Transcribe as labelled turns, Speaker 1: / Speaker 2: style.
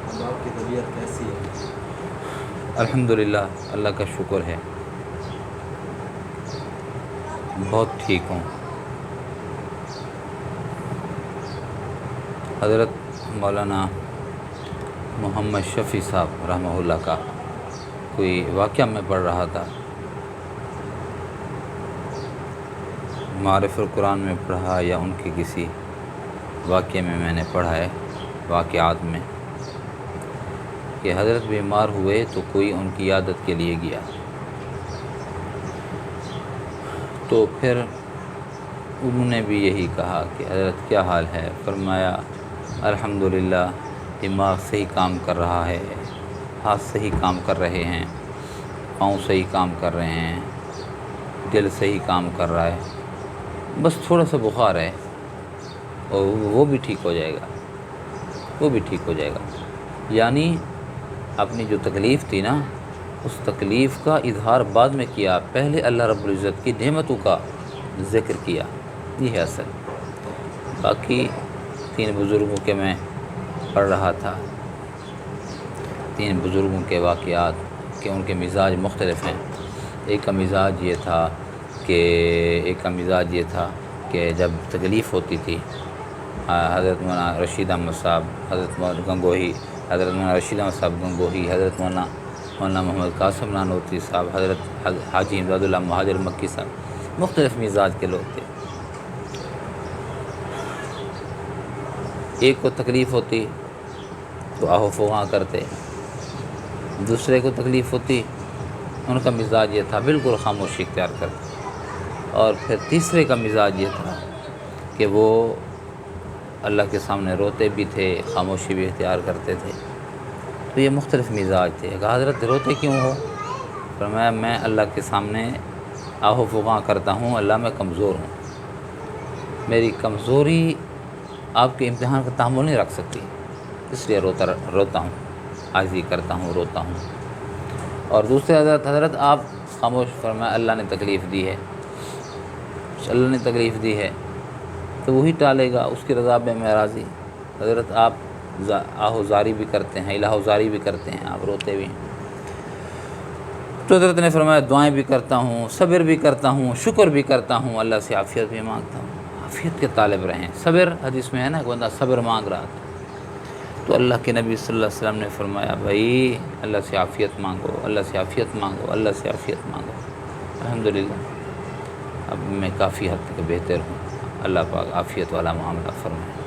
Speaker 1: اب آپ کی طبیعت کیسی ہے؟
Speaker 2: الحمدللہ، اللہ کا شکر ہے، بہت ٹھیک ہوں۔ حضرت مولانا محمد شفیع صاحب رحمہ اللہ کا کوئی واقعہ میں پڑھ رہا تھا، معارف القرآن میں پڑھا یا ان کے کسی واقعے میں نے پڑھا ہے، واقعات میں، کہ حضرت بیمار ہوئے تو کوئی ان کی عیادت کے لیے گیا، تو پھر انہوں نے بھی یہی کہا کہ حضرت کیا حال ہے؟ فرمایا الحمدللہ، دماغ صحیح کام کر رہا ہے، ہاتھ صحیح کام کر رہے ہیں، پاؤں صحیح کام کر رہے ہیں، دل صحیح کام کر رہا ہے، بس تھوڑا سا بخار ہے اور وہ بھی ٹھیک ہو جائے گا، وہ بھی ٹھیک ہو جائے گا۔ یعنی اپنی جو تکلیف تھی نا، اس تکلیف کا اظہار بعد میں کیا، پہلے اللہ رب العزت کی نعمتوں کا ذکر کیا، یہ ہے اصل۔ باقی 3 بزرگوں کے میں پڑھ رہا تھا، 3 بزرگوں کے واقعات کہ ان کے مزاج مختلف ہیں۔ ایک کا مزاج یہ تھا کہ جب تکلیف ہوتی تھی، حضرت مولانا رشید احمد صاحب، حضرت مولانا گنگوہی، حضرت مولانا رشید احمد صاحب گنگوہی، حضرت مولانا محمد قاسم نانوتوی صاحب، حضرت حاجی امداد اللہ مہاجر مکی صاحب، مختلف مزاج کے لوگ تھے۔ ایک کو تکلیف ہوتی تو آہو فغاں کرتے، دوسرے کو تکلیف ہوتی، ان کا مزاج یہ تھا بالکل خاموشی اختیار کرتے، اور پھر تیسرے کا مزاج یہ تھا کہ وہ اللہ کے سامنے روتے بھی تھے، خاموشی بھی اختیار کرتے تھے۔ تو یہ مختلف مزاج تھے۔ کہا حضرت روتے کیوں ہو؟ فرمایا میں اللہ کے سامنے آہو فغاں کرتا ہوں، اللہ میں کمزور ہوں، میری کمزوری آپ کے امتحان کا تحمل نہیں رکھ سکتی، اس لیے روتا ہوں، عاجزی کرتا ہوں، روتا ہوں۔ اور دوسرے حضرت آپ خاموش، فرمایا اللہ نے تکلیف دی ہے، اللہ نے تکلیف دی ہے تو وہی ٹالے گا، اس کی رضا میں میں راضی۔ حضرت آپ آہو زاری بھی کرتے ہیں، الہ زاری بھی کرتے ہیں، آپ روتے بھی ہیں۔ تو حضرت نے فرمایا دعائیں بھی کرتا ہوں، صبر بھی کرتا ہوں، شکر بھی کرتا ہوں، اللہ سے عافیت بھی مانگتا ہوں۔ عافیت کے طالب رہیں، صبر، حدیث میں ہے نا کہ بندہ صبر مانگ رہا تھا تو اللہ کے نبی صلی اللہ علیہ وسلم نے فرمایا بھائی اللہ سے عافیت مانگو، اللہ سے عافیت مانگو، اللہ سے عافیت مانگو۔ الحمدللہ اب میں کافی حد تک بہتر ہوں، اللہ پاک عافیت والا معاملہ فرمائے۔